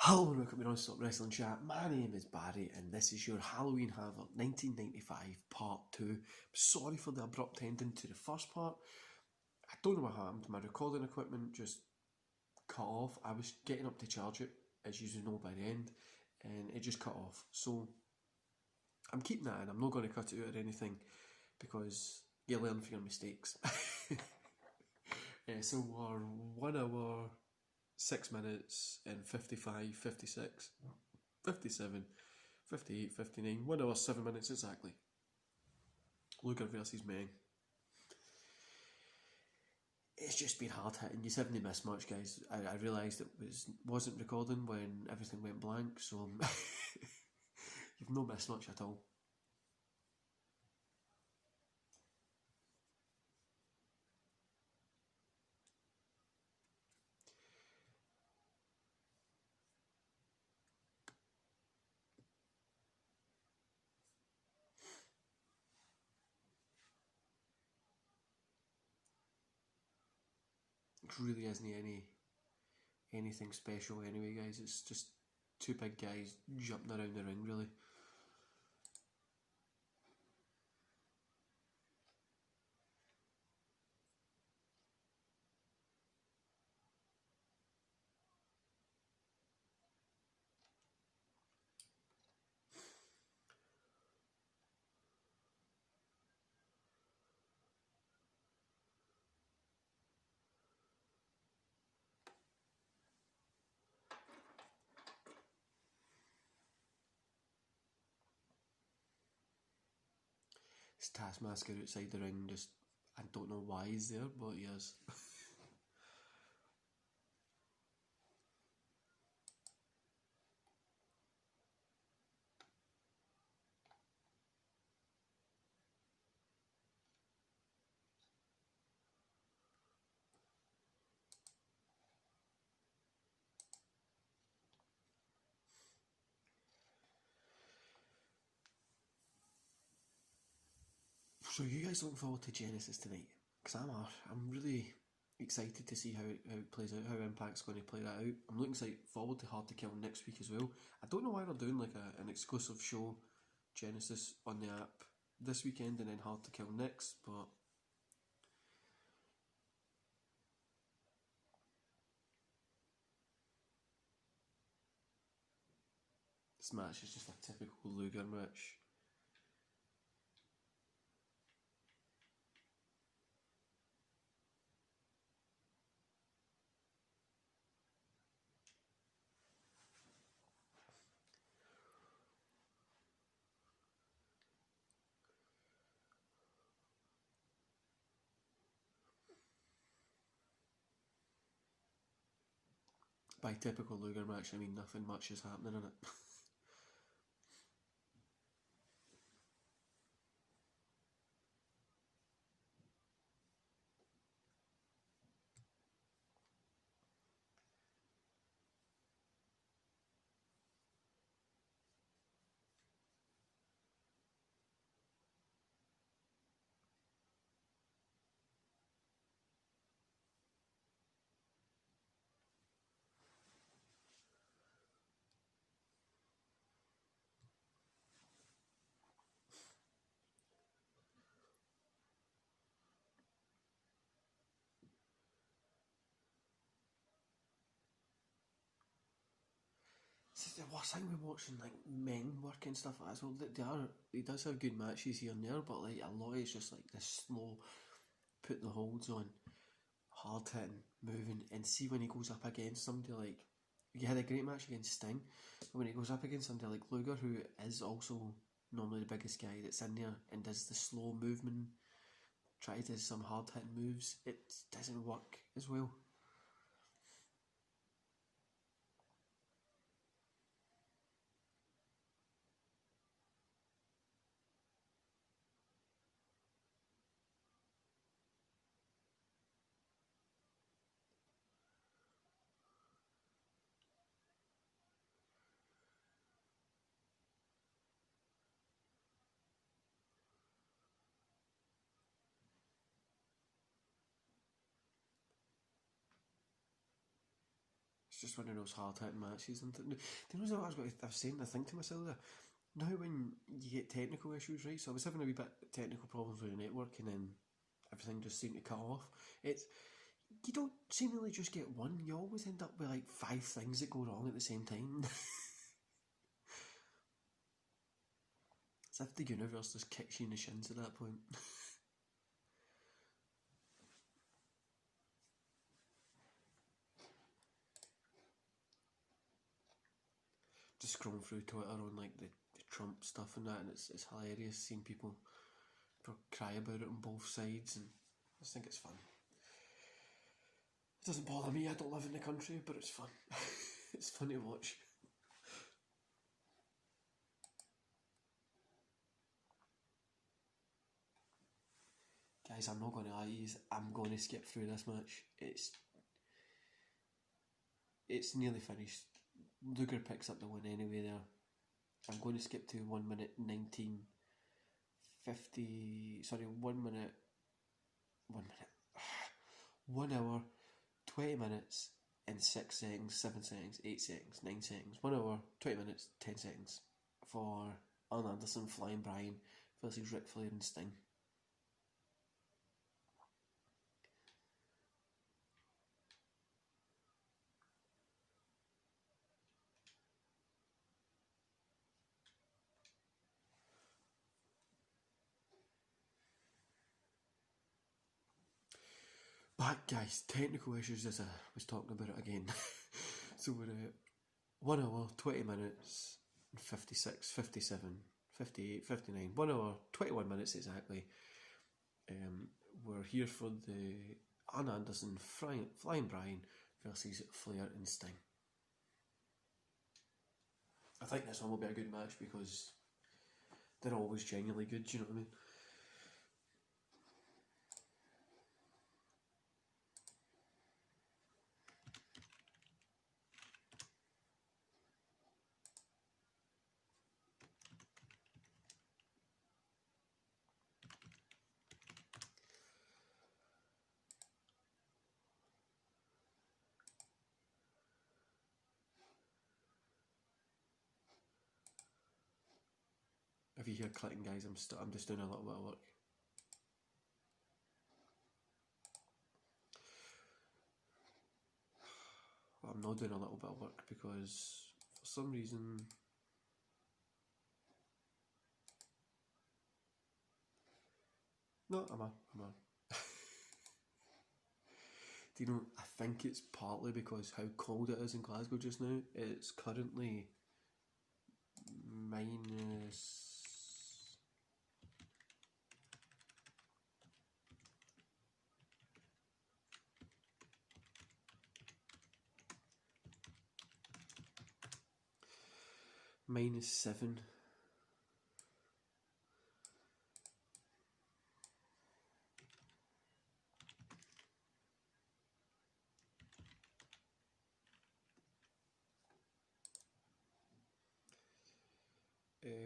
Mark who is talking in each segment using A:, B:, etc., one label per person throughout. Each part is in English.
A: Hello and welcome to Non-Stop Wrestling Chat. My name is Barry and this is your Halloween Havoc 1995 Part 2. Sorry for the abrupt ending to the first part. I don't know what happened. My recording equipment just cut off. I was getting up to charge it, as you know, by the end, and it just cut off. So I'm keeping that in. I'm not going to cut it out or anything because you learn from your mistakes. So we're 1 hour, 6 minutes and 55, 56, 57, 58, 59, 1 hour, 7 minutes exactly. Luger versus Meng. It's just been hard hitting. You haven't missed much, guys. I realised it wasn't recording when everything went blank, so you've not missed much at all. It really isn't anything special anyway, guys. It's just two big guys jumping around the ring, really. It's Taskmaster outside the ring, just I don't know why he's there, but he is. So you guys looking forward to Genesis tonight? Because I'm really excited to see how it plays out, how Impact's going to play that out. I'm looking forward to Hard to Kill next week as well. I don't know why they're doing like an exclusive show, Genesis, on the app this weekend and then Hard to Kill next, but this match is just a typical Luger match. By typical Luger match, I mean nothing much is happening in it. It's the worst thing with watching like men work and stuff like that as well. He does have good matches here and there, but like a lot is just like this slow, put the holds on, hard hitting, moving, and see when he goes up against somebody like he had a great match against Sting, but when he goes up against somebody like Luger, who is also normally the biggest guy that's in there and does the slow movement, try to do some hard hitting moves, it doesn't work as well. It's just one of those hard-hitting matches. And do you know what I was saying? I think to myself there, now when you get technical issues, right? So I was having a wee bit of technical problems with the network, and then everything just seemed to cut off. You don't seemingly just get one. You always end up with like 5 things that go wrong at the same time. It's as if the universe just kicks you in the shins at that point. Just scrolling through Twitter on like the Trump stuff and that, and it's hilarious seeing people cry about it on both sides, and I just think it's fun. It doesn't bother me, I don't live in the country, but it's fun. It's fun to watch. Guys, I'm not going to lie to you, I'm going to skip through this match. It's nearly finished. Luger picks up the win anyway there. I'm going to skip to 1 minute 19:50. Sorry, 1 minute. 1 hour, 20 minutes, and 6 seconds, 7 seconds, 8 seconds, 9 seconds. 1 hour, 20 minutes, 10 seconds for Arn Anderson, Flying Brian versus Ric Flair and Sting. Back, guys, technical issues as I was talking about it again. So we're at 1 hour, 20 minutes, 56, 57, 58, 59, 1 hour, 21 minutes exactly. We're here for the Arn Anderson, Flying Brian versus Flair and Sting. I think this one will be a good match because they're always genuinely good, do you know what I mean? If you hear clicking, guys, I'm just doing a little bit of work. Well, I'm not doing a little bit of work because for some reason no, I'm on. Do you know, I think it's partly because how cold it is in Glasgow just now. It's currently minus -7.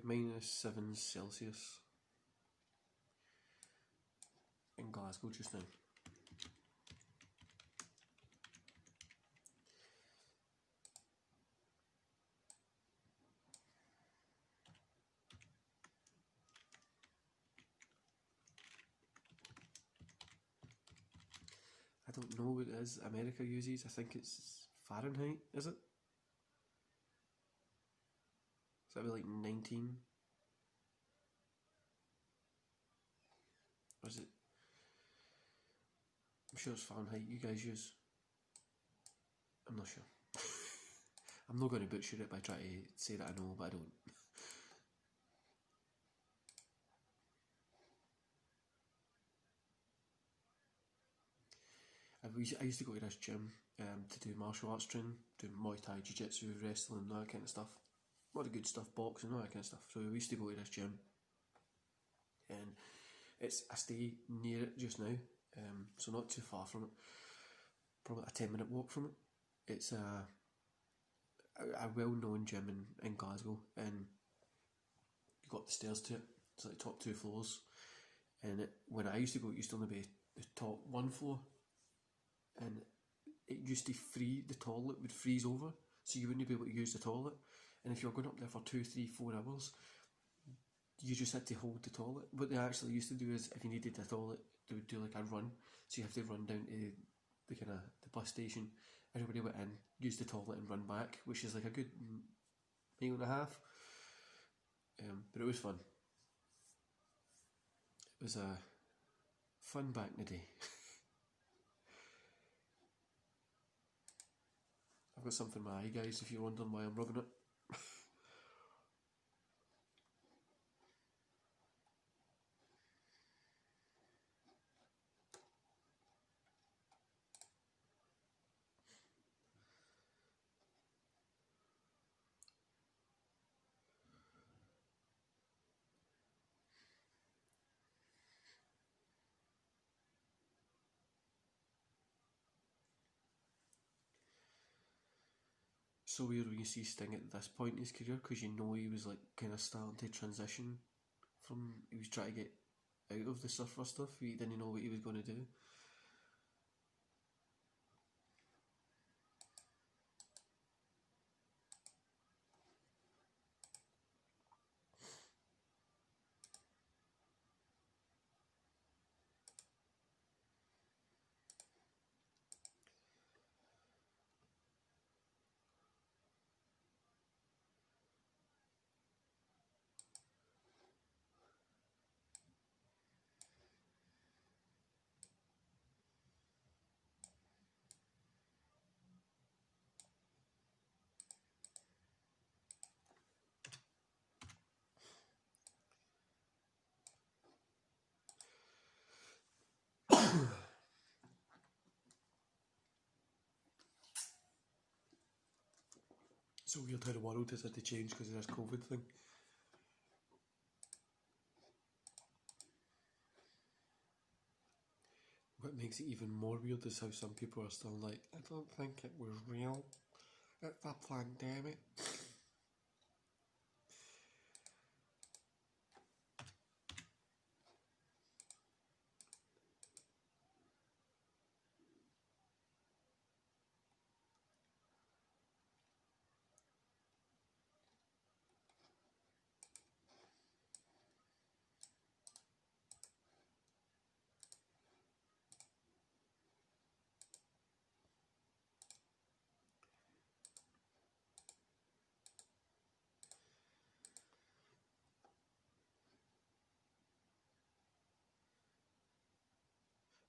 A: -7 Celsius in Glasgow just now. I don't know what it is America uses. I think it's Fahrenheit, is it? Is that like 19? Or is it? I'm sure it's Fahrenheit you guys use. I'm not sure. I'm not going to butcher it by trying to say that I know, but I don't. I used to go to this gym to do martial arts training, do Muay Thai, Jiu-Jitsu, wrestling, that kind of stuff. A lot of good stuff, boxing, all that kind of stuff. So we used to go to this gym, and I stay near it just now, so not too far from it. Probably a 10-minute walk from it. It's a well-known gym in Glasgow, and you got the stairs to it. It's like top 2 floors, and when I used to go, it used to only be the top 1 floor, and it used to freeze, the toilet would freeze over, so you wouldn't be able to use the toilet. And if you're going up there for 2, 3, 4 hours, you just had to hold the toilet. What they actually used to do is, if you needed the toilet, they would do like a run. So you have to run down to the kind of the bus station. Everybody went in, used the toilet, and run back, which is like a good mile and a half. But it was fun. It was fun back in the day. I've got something in my eye, guys, if you're wondering why I'm rubbing it. So weird when you see Sting at this point in his career, because you know he was like kind of starting to transition from, he was trying to get out of the surfer stuff. He didn't know what he was going to do. So weird how the world has had to change because of this COVID thing. What makes it even more weird is how some people are still like, I don't think it was real. It's a pandemic.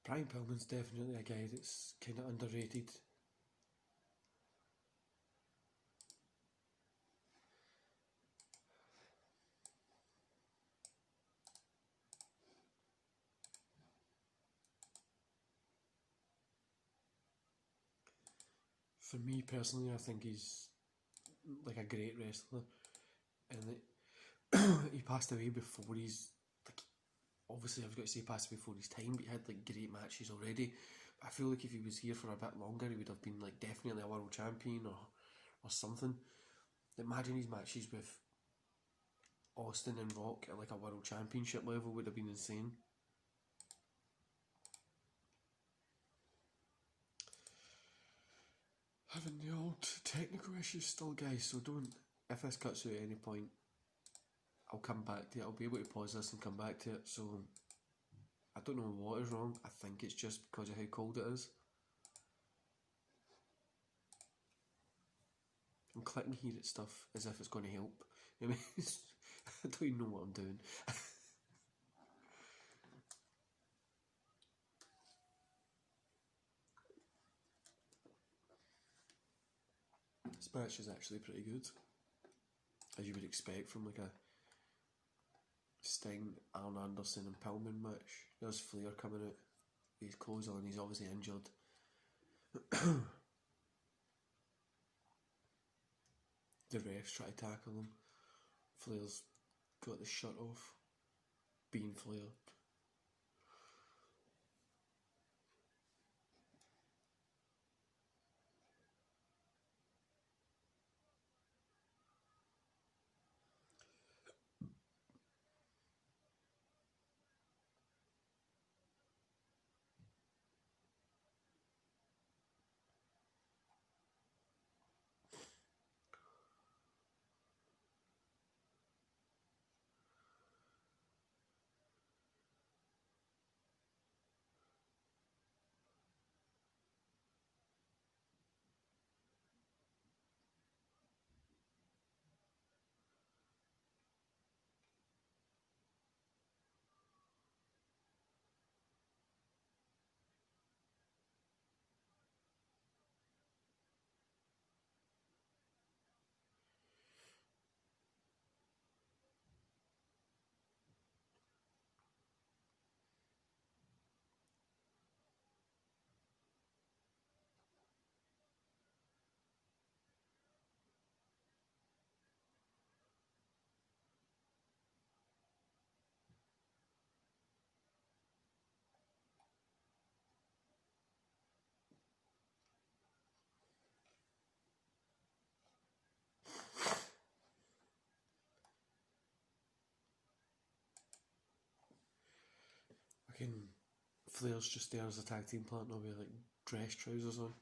A: Brian Pillman's definitely a guy that's kind of underrated. For me personally, I think he's like a great wrestler, and he passed away before he's like, obviously I've got to say passed before his time, but he had like great matches already. But I feel like if he was here for a bit longer, he would have been like definitely a world champion or something. Imagine his matches with Austin and Rock at like a world championship level would have been insane. Having the old technical issues still, guys, so don't, if this cuts out at any point, I'll come back to it. I'll be able to pause this and come back to it. So I don't know what is wrong. I think it's just because of how cold it is. I'm clicking here at stuff as if it's going to help. I mean, I don't even know what I'm doing. This match is actually pretty good, as you would expect from like a Sting, Arn Anderson and Pillman match. There's Flair coming out, his clothes on, he's obviously injured. The refs try to tackle him. Flair's got the shirt off, being Flair. fucking Flair's just there as a tag team partner with like dress trousers on.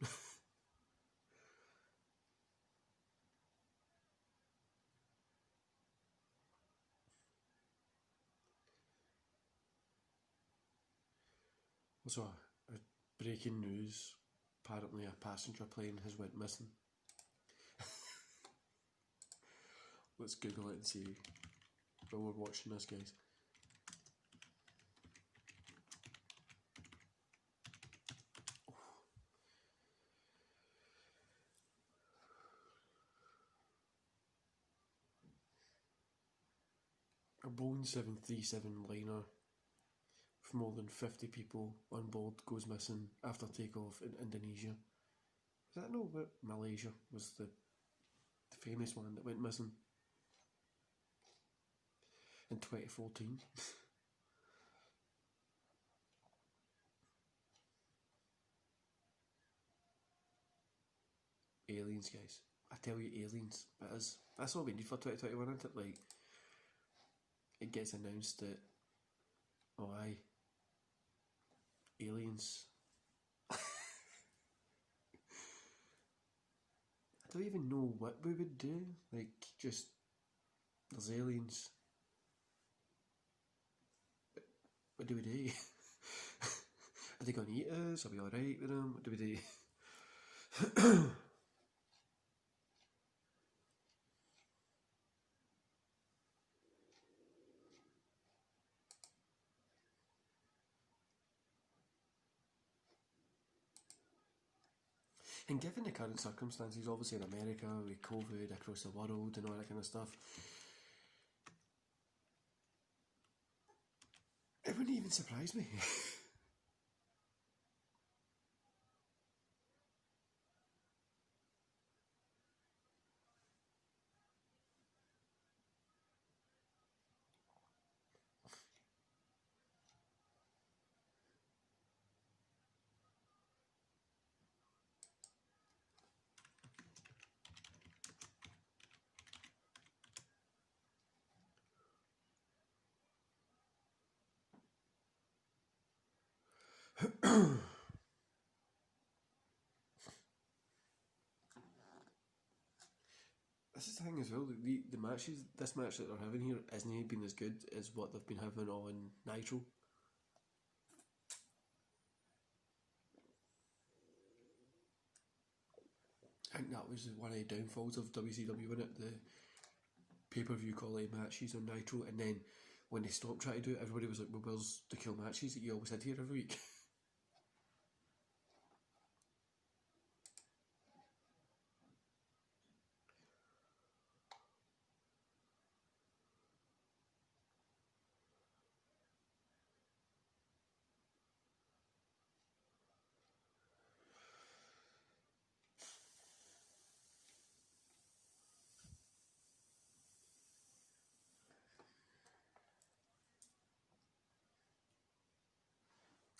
A: Also, breaking news. Apparently, a passenger plane has went missing. Let's Google it and see while we're watching this, guys. A Boeing 737 liner with more than 50 people on board goes missing after takeoff in Indonesia. Is that no? But Malaysia was the famous one that went missing in 2014. Aliens, guys. I tell you, aliens. It is. That's all we need for 2021, isn't it? Like, it gets announced that, oh aye, aliens. I don't even know what we would do. Like, just, there's aliens. What do we do? Are they going to eat us? Are we alright with them? What do we do? And given the current circumstances, obviously in America, with COVID across the world and all that kind of stuff, it wouldn't even surprise me. This is the thing as well. The matches, this match that they're having here, isn't been as good as what they've been having on Nitro. I think that was one of the downfalls of WCW, wasn't it? The pay-per-view quality matches on Nitro, and then when they stopped trying to do it, everybody was like, well, where's the cool matches that you always had here every week?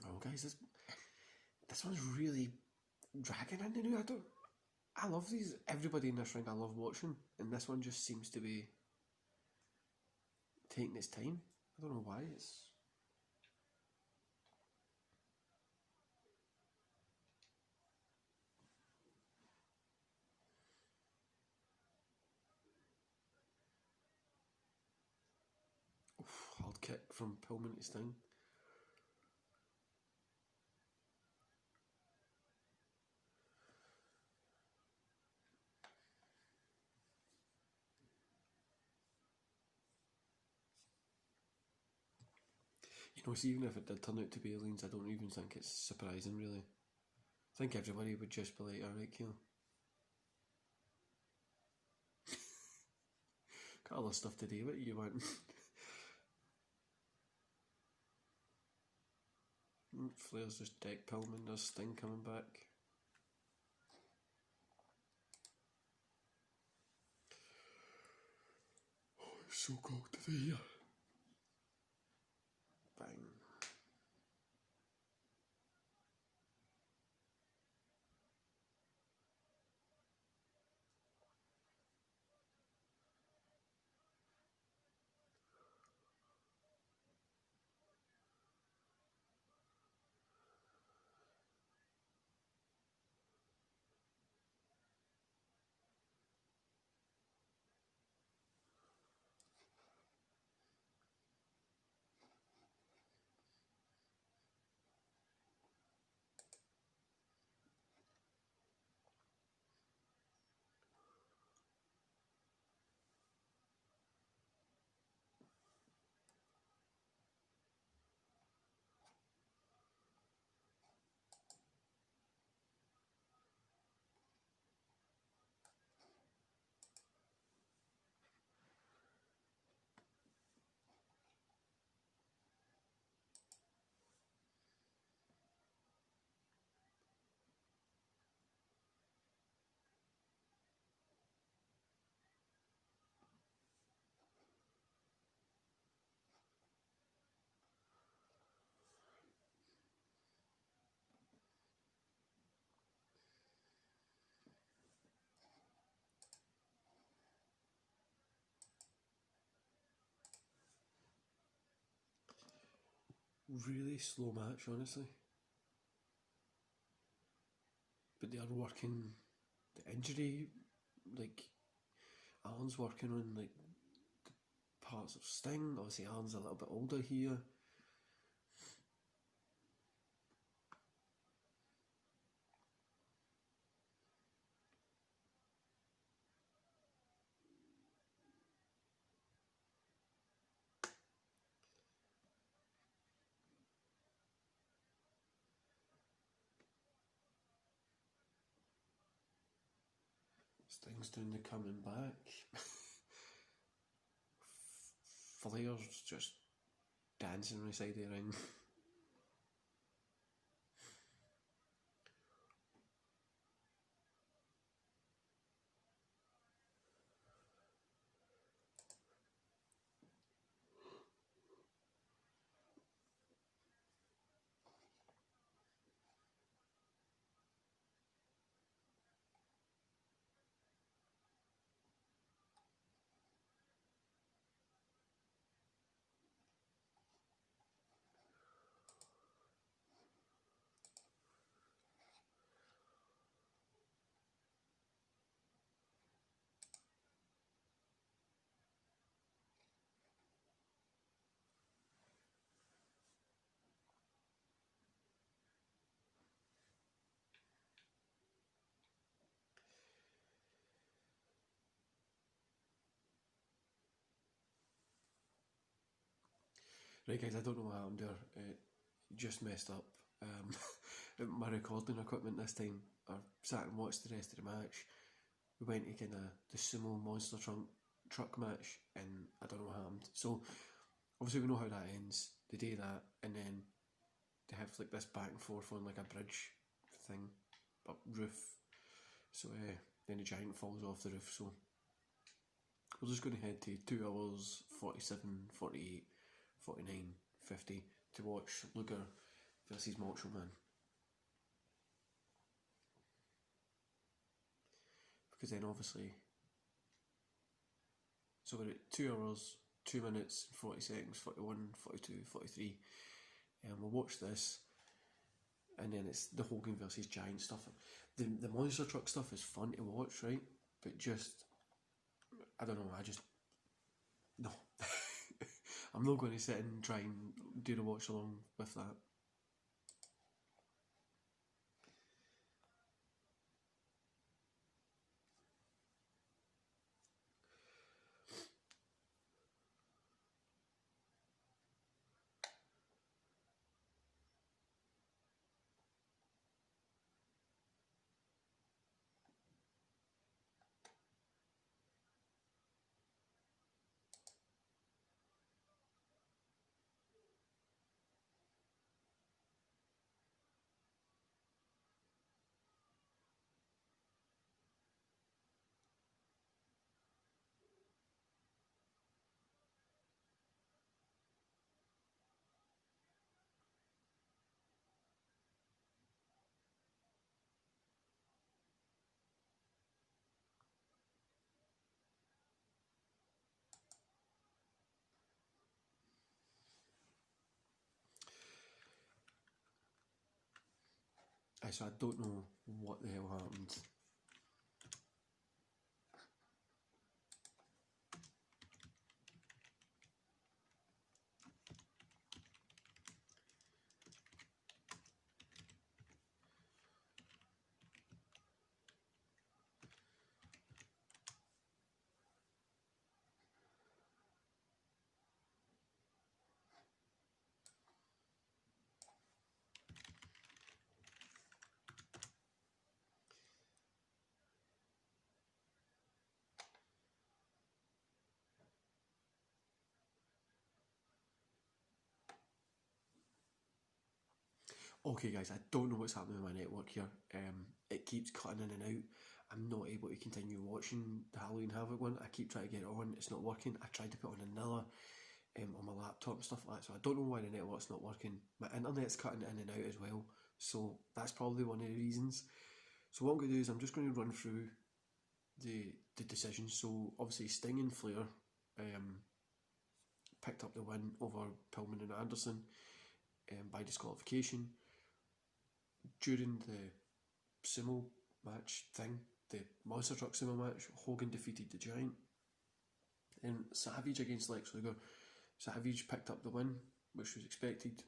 A: Oh, guys, this one's really dragging into now. I love these. Everybody in this ring, I love watching, and this one just seems to be taking its time. I don't know why. It's hard kick from Pillman to Sting. You know, see, even if it did turn out to be aliens, I don't even think it's surprising, really. I think everybody would just be like, alright, cool. Got other stuff to do, what you want? Flair's just deck Pillman, there's Sting coming back. Oh, it's so cold today here. Bang. really slow match, honestly. But they are working the injury, like Alan's working on like parts of Sting. Obviously, Alan's a little bit older here. Sting's doing the coming back. Flair's just dancing on the side of the ring. Right, guys, I don't know what happened there. It just messed up. My recording equipment this time. I sat and watched the rest of the match. We went to kind of the sumo monster truck match, and I don't know what happened. So obviously we know how that ends. They do that, and then they have like this back and forth on like a bridge thing, but roof. So then the giant falls off the roof. So we're just going to head to 2 hours, 47, 48, 49, 50 to watch Luger versus Macho Man. Because then obviously, so we're at 2 hours, 2 minutes, 40 seconds, 41, 42, 43, and we'll watch this, and then it's the Hogan versus Giant stuff. The monster truck stuff is fun to watch, right? But just, I don't know, no. I'm not going to sit and try and do the watch along with that. So I don't know what the hell happened. Okay guys, I don't know what's happening with my network here. It keeps cutting in and out. I'm not able to continue watching the Halloween Havoc one. I keep trying to get it on, it's not working. I tried to put on another on my laptop and stuff like that, so I don't know why the network's not working. My internet's cutting in and out as well, so that's probably one of the reasons. So what I'm going to do is I'm just going to run through the decisions. So obviously Sting and Flair picked up the win over Pillman and Anderson. by disqualification. During the sumo match thing, the Monster Truck sumo match, Hogan defeated the Giant. Then Savage against Lex Luger. Savage picked up the win, which was expected.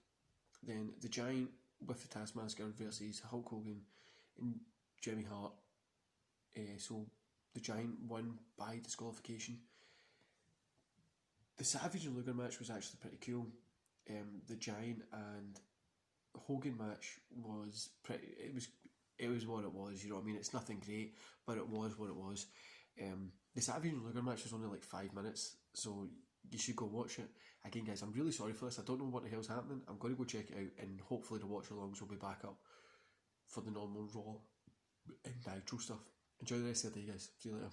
A: Then the Giant with the Taskmaster versus Hulk Hogan and Jimmy Hart. So the Giant won by disqualification. The Savage and Luger match was actually pretty cool. The Giant and Hogan match was pretty. It was what it was. You know what I mean? It's nothing great, but it was what it was. The Savage and Luger match was only like 5 minutes, so you should go watch it. Again, guys, I'm really sorry for this. I don't know what the hell's happening. I'm going to go check it out, and hopefully the watch-alongs will be back up for the normal Raw and Nitro stuff. Enjoy the rest of the day, guys. See you later.